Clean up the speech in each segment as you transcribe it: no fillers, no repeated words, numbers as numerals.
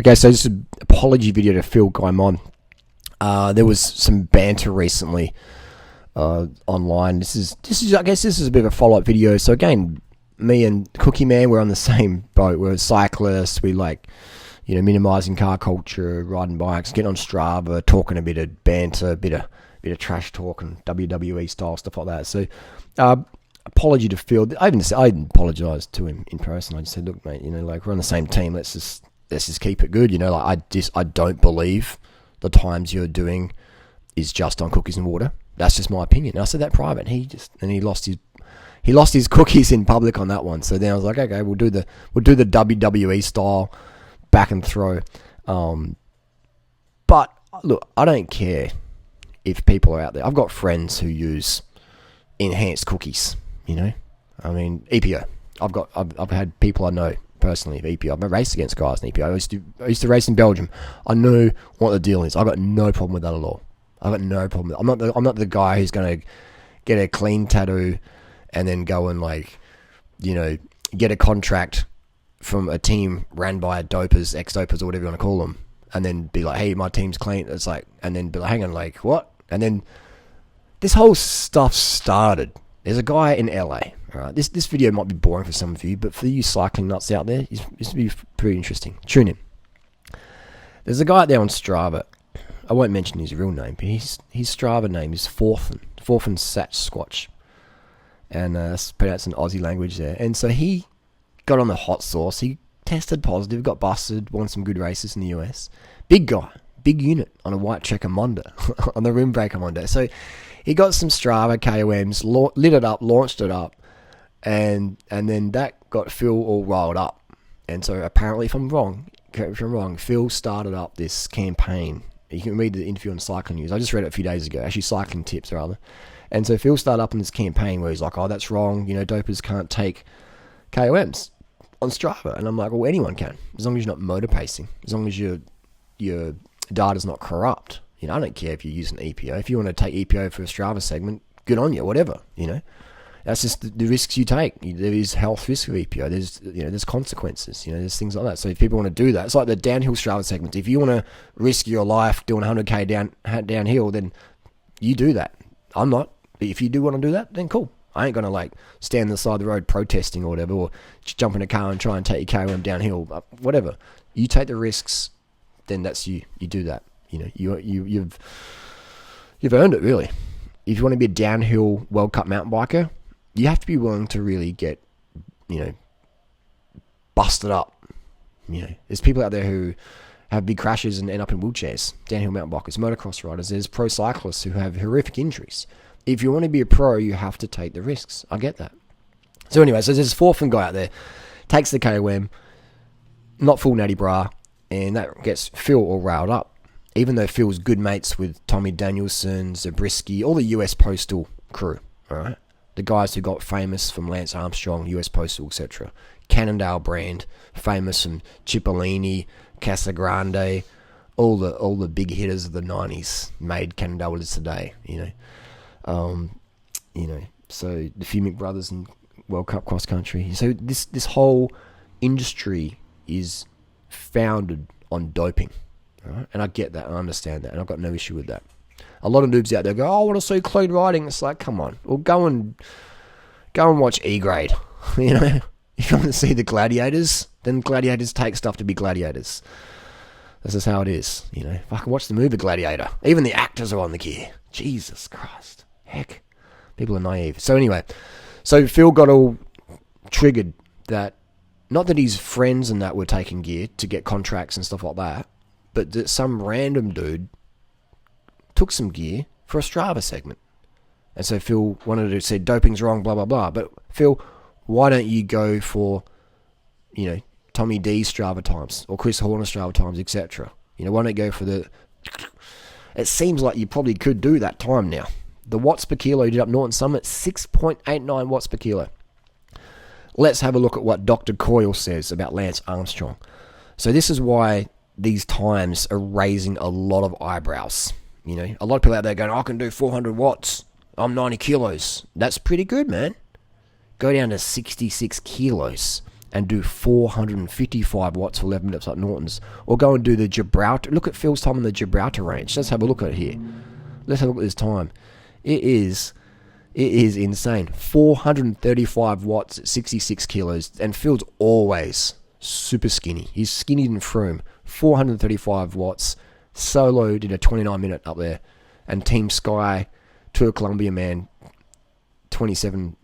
Okay, so this is an apology video to Phil Gaimon. There was some banter recently online. This is I guess this is a bit of a follow-up video. So again, me and Cookie Man, we're on the same boat. We're cyclists. We like, minimizing car culture, riding bikes, getting on Strava, talking a bit of banter, a bit of trash talk and WWE style stuff like that. So, apology to Phil. I didn't apologize to him in person. I just said, look, mate, we're on the same team. Let's just keep it good. I don't believe the times you're doing is just on cookies and water. That's just my opinion. And I said that private. He lost his cookies in public on that one. So then I was like, okay, we'll do the WWE style back and throw. But look, I don't care if people are out there. I've got friends who use enhanced cookies. EPO. I've had people I know personally of EPO. I've raced against guys in EPO. I used to race in Belgium. I know what the deal is. I've got no problem with that at all. I've got no problem. I'm not the guy who's going to get a clean tattoo and then go and get a contract from a team ran by dopers, ex-dopers, or whatever you want to call them, and then be like, hey, my team's clean. It's like, and then be like, hang on, like, what? And then this whole stuff started. There's a guy in LA. All right, this video might be boring for some of you, but for you cycling nuts out there, this will be pretty interesting. Tune in. There's a guy out there on Strava. I won't mention his real name, but his Strava name is Forthen Sasquatch, and that's pronounced in Aussie language there. And so he got on the hot sauce. He tested positive, got busted, won some good races in the US. Big guy, big unit on a white checker Monda, on the rim breaker Monda. So he got some Strava KOMs, lit it up, launched it up, and then that got Phil all riled up. And so apparently, if I'm wrong, Phil started up this campaign. You can read the interview on Cycling News. I just read it a few days ago. Actually, Cycling Tips, rather. And so Phil started up in this campaign where he's like, oh, that's wrong. Dopers can't take KOMs on Strava. And I'm like, well, anyone can, as long as you're not motor pacing, as long as your data's not corrupt. I don't care if you're using EPO. If you want to take EPO for a Strava segment, good on you, whatever, That's just the risks you take. There is health risk of EPO. There's consequences. There's things like that. So if people want to do that, it's like the downhill Strava segments. If you want to risk your life doing 100k downhill, then you do that. I'm not. But if you do want to do that, then cool. I ain't gonna stand on the side of the road protesting or whatever, or just jump in a car and try and take your KOM downhill. Whatever. You take the risks, then that's you. You do that. You've earned it, really. If you want to be a downhill World Cup mountain biker, you have to be willing to really get, busted up. There's people out there who have big crashes and end up in wheelchairs. Downhill mountain bikers, motocross riders. There's pro cyclists who have horrific injuries. If you want to be a pro, you have to take the risks. I get that. So anyway, so there's this Forthen guy out there, takes the KOM, not full natty bra, and that gets Phil all riled up. Even though Phil's good mates with Tommy Danielson, Zabriskie, all the US Postal crew, all right? The guys who got famous from Lance Armstrong, US Postal, etc. Cannondale brand, famous from Cipollini, Casagrande, all the big hitters of the 90s made Cannondale what it is today, So the Fumik brothers and World Cup cross country. So this whole industry is founded on doping. Right? And I get that, I understand that, and I've got no issue with that. A lot of noobs out there go, oh, I want to see clean riding. It's like, come on, well, go and watch E-grade. If you want to see the gladiators, then gladiators take stuff to be gladiators. This is how it is. If I can watch the movie Gladiator, even the actors are on the gear. Jesus Christ, heck, people are naive. So anyway, so Phil got all triggered that, not that his friends and that were taking gear to get contracts and stuff like that, but that some random dude took some gear for a Strava segment. And so Phil wanted to say doping's wrong, blah, blah, blah. But Phil, why don't you go for, Tommy D's Strava times or Chris Horner's Strava times, etc.? Why don't you go for the... It seems like you probably could do that time now. The watts per kilo you did up Norton Summit, 6.89 watts per kilo. Let's have a look at what Dr. Coyle says about Lance Armstrong. So this is why these times are raising a lot of eyebrows. A lot of people out there going, I can do 400 watts. I'm 90 kilos. That's pretty good, man. Go down to 66 kilos and do 455 watts for 11 minutes like Norton's, or go and do the Gibraltar. Look at Phil's time on the Gibraltar range. Let's have a look at it here. Let's have a look at this time. It is insane. 435 watts at 66 kilos, and Phil's always super skinny. He's skinnier than Froome. 435 watts, solo did a 29-minute up there, and Team Sky, Tour Columbia, man, 27,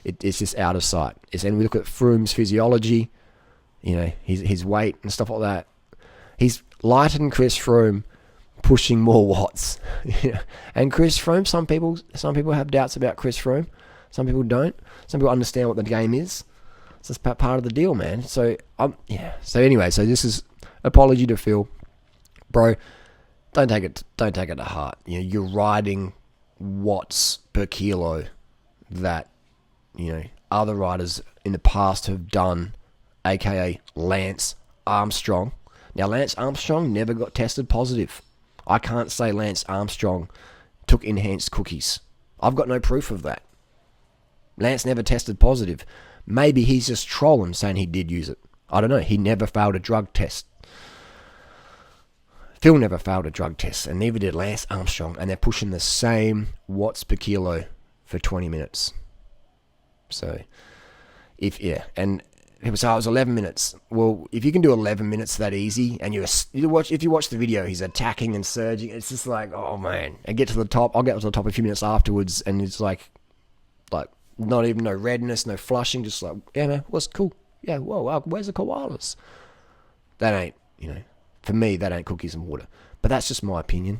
it's just out of sight. And we look at Froome's physiology, his weight and stuff like that. He's lighter than Chris Froome, pushing more watts. And Chris Froome, some people have doubts about Chris Froome. Some people don't. Some people understand what the game is. It's just part of the deal, man. So So anyway, so this is apology to Phil, bro. Don't take it to heart. You're riding watts per kilo that other riders in the past have done, aka Lance Armstrong. Now, Lance Armstrong never got tested positive. I can't say Lance Armstrong took enhanced cookies. I've got no proof of that. Lance never tested positive. Maybe he's just trolling, saying he did use it. I don't know. He never failed a drug test. Phil never failed a drug test, and neither did Lance Armstrong, and they're pushing the same watts per kilo for 20 minutes. So, and people say, it was 11 minutes. Well, if you can do 11 minutes that easy, and if you watch the video, he's attacking and surging, it's just like, oh man. And get to the top, I'll get to the top a few minutes afterwards, and it's like not even no redness, no flushing, just like, yeah man, what's cool? Yeah, whoa, where's the koalas? That ain't, for me, that ain't cookies and water. But that's just my opinion.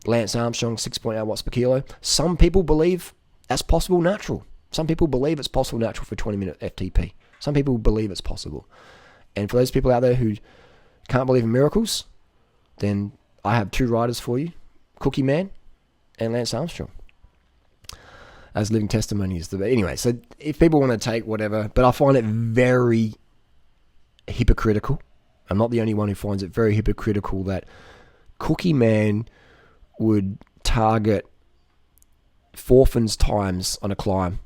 Lance Armstrong, 6.8 watts per kilo. Some people believe that's possible natural. Some people believe it's possible natural for 20-minute FTP. Some people believe it's possible. And for those people out there who can't believe in miracles, then I have two riders for you, Cookie Man and Lance Armstrong, as living testimonies. Anyway, so if people want to take whatever, but I find it very hypocritical. I'm not the only one who finds it very hypocritical that Cookie Man would target Forfin's times on a climb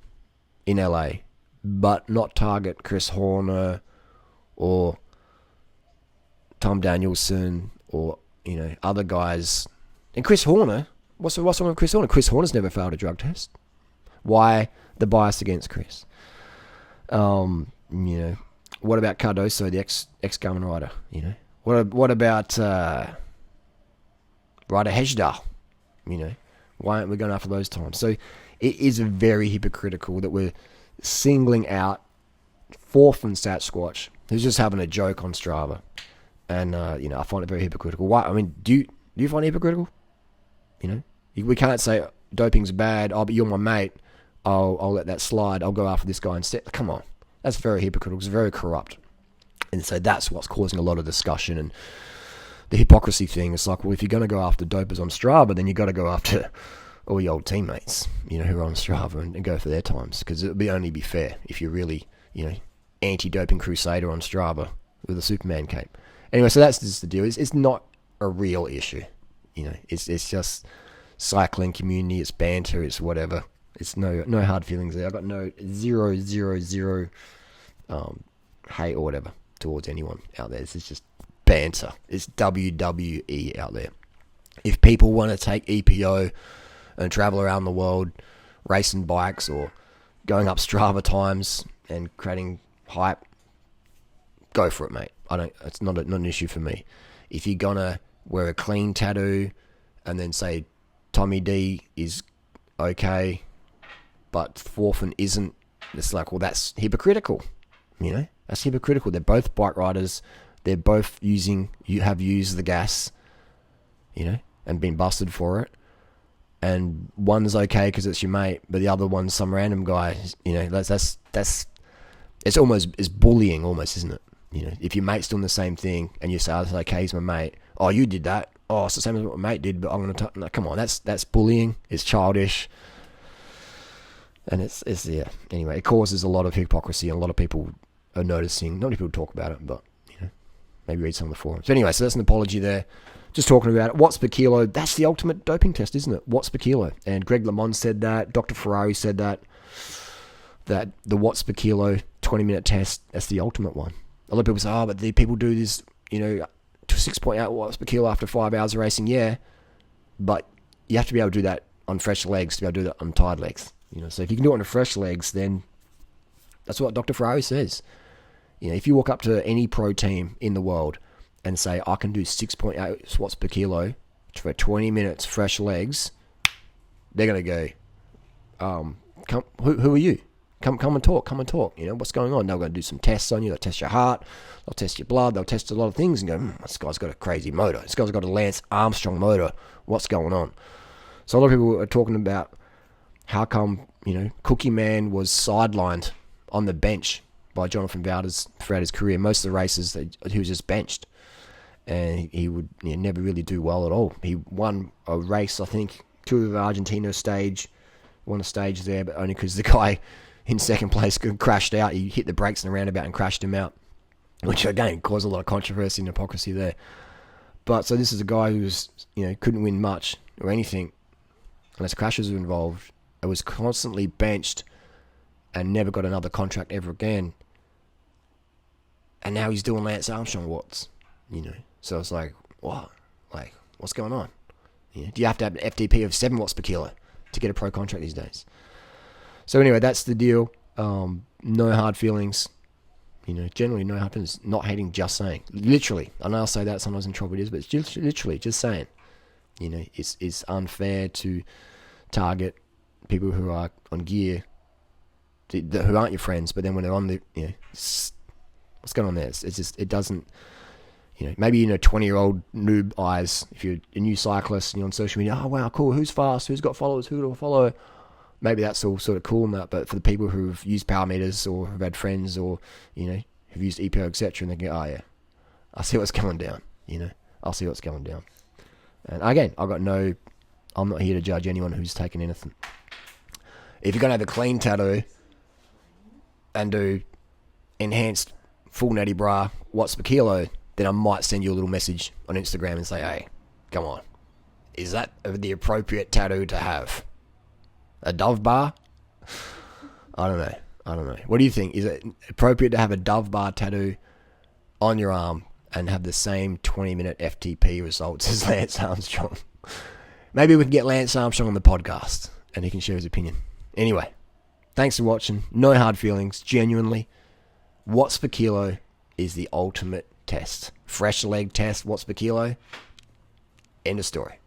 in LA, but not target Chris Horner or Tom Danielson or other guys. And Chris Horner, what's wrong with Chris Horner? Chris Horner's never failed a drug test. Why the bias against Chris? What about Cardoso, the ex Gaimon rider? What about Ryder Hesjedal? Why aren't we going after those times? So it is very hypocritical that we're singling out Forfin Sasquatch, who's just having a joke on Strava, and I find it very hypocritical. Why? I mean, do you find it hypocritical? We can't say doping's bad. Oh, but you're my mate. I'll let that slide. I'll go after this guy instead. Come on. That's very hypocritical. It's very corrupt. And so that's what's causing a lot of discussion. And the hypocrisy thing, it's like, well, if you're going to go after dopers on Strava, then you've got to go after all your old teammates, who are on Strava and go for their times. Because it would only be fair if you're really, anti-doping crusader on Strava with a Superman cape. Anyway, so that's just the deal. It's not a real issue. It's just cycling community. It's banter. It's whatever. It's no hard feelings there. I've got no zero hate or whatever towards anyone out there. This is just banter. It's WWE out there. If people want to take EPO and travel around the world racing bikes or going up Strava times and creating hype, go for it, mate. It's not an issue for me. If you're gonna wear a clean tattoo and then say Tommy D is okay, but Forfin isn't, it's like, well, that's hypocritical. That's hypocritical. They're both bike riders. They're both have used the gas, and been busted for it. And one's okay because it's your mate, but the other one's some random guy. That's it's almost, it's bullying almost, isn't it? If your mate's doing the same thing and you say, oh, it's okay, he's my mate. Oh, you did that. Oh, it's the same as what my mate did, but I'm going to... No, come on, that's bullying. It's childish. And it's anyway, it causes a lot of hypocrisy, and a lot of people are noticing. Not many people talk about it, but maybe read some of the forums. So anyway, so that's an apology there. Just talking about it. Watts per kilo, that's the ultimate doping test, isn't it? Watts per kilo. And Greg LeMond said that. Dr. Ferrari said that the watts per kilo, 20-minute test, that's the ultimate one. A lot of people say, oh, but the people do this, to 6.8 watts per kilo after 5 hours of racing. Yeah, but you have to be able to do that on fresh legs to be able to do that on tired legs. So if you can do it on fresh legs, then that's what Dr. Ferrari says. If you walk up to any pro team in the world and say, I can do 6.8 watts per kilo for 20 minutes fresh legs, they're going to go, who are you? Come and talk. What's going on? They're going to do some tests on you. They'll test your heart. They'll test your blood. They'll test a lot of things and go, this guy's got a crazy motor. This guy's got a Lance Armstrong motor. What's going on? So a lot of people are talking about how come, Cookie Man was sidelined on the bench by Jonathan Valdes throughout his career. Most of the races, he was just benched. And he would never really do well at all. He won a race, I think, Tour of Argentina stage, won a stage there, but only because the guy in second place crashed out. He hit the brakes in the roundabout and crashed him out, which again caused a lot of controversy and hypocrisy there. But so this is a guy who was, couldn't win much or anything unless crashes were involved. It was constantly benched and never got another contract ever again. And now he's doing Lance Armstrong watts, So it's like, what? Like, what's going on? Do you have to have an FTP of 7 watts per kilo to get a pro contract these days? So anyway, that's the deal. No hard feelings. Generally no hard feelings. Not hating, just saying. Literally. I know I'll say that sometimes in trouble videos, but it's just literally just saying. It's unfair to target people who are on gear who aren't your friends, but then when they're on the, what's going on there? It's just, it doesn't, maybe 20-year-old noob eyes, if you're a new cyclist and you're on social media, oh wow, cool, who's fast, who's got followers, who do I follow? Maybe that's all sort of cool and that, but for the people who've used power meters or have had friends or, who've used EPO, etc., and they go, oh yeah, I see what's going down, I'll see what's going down. And again, I'm not here to judge anyone who's taken anything. If you're going to have a clean tattoo and do enhanced full natty bra watts per kilo, then I might send you a little message on Instagram and say, hey, come on, is that the appropriate tattoo to have? A Dove bar? I don't know. What do you think? Is it appropriate to have a Dove bar tattoo on your arm and have the same 20-minute FTP results as Lance Armstrong? Maybe we can get Lance Armstrong on the podcast and he can share his opinion. Anyway, thanks for watching. No hard feelings, genuinely. Watts per kilo is the ultimate test. Fresh leg test, watts per kilo. End of story.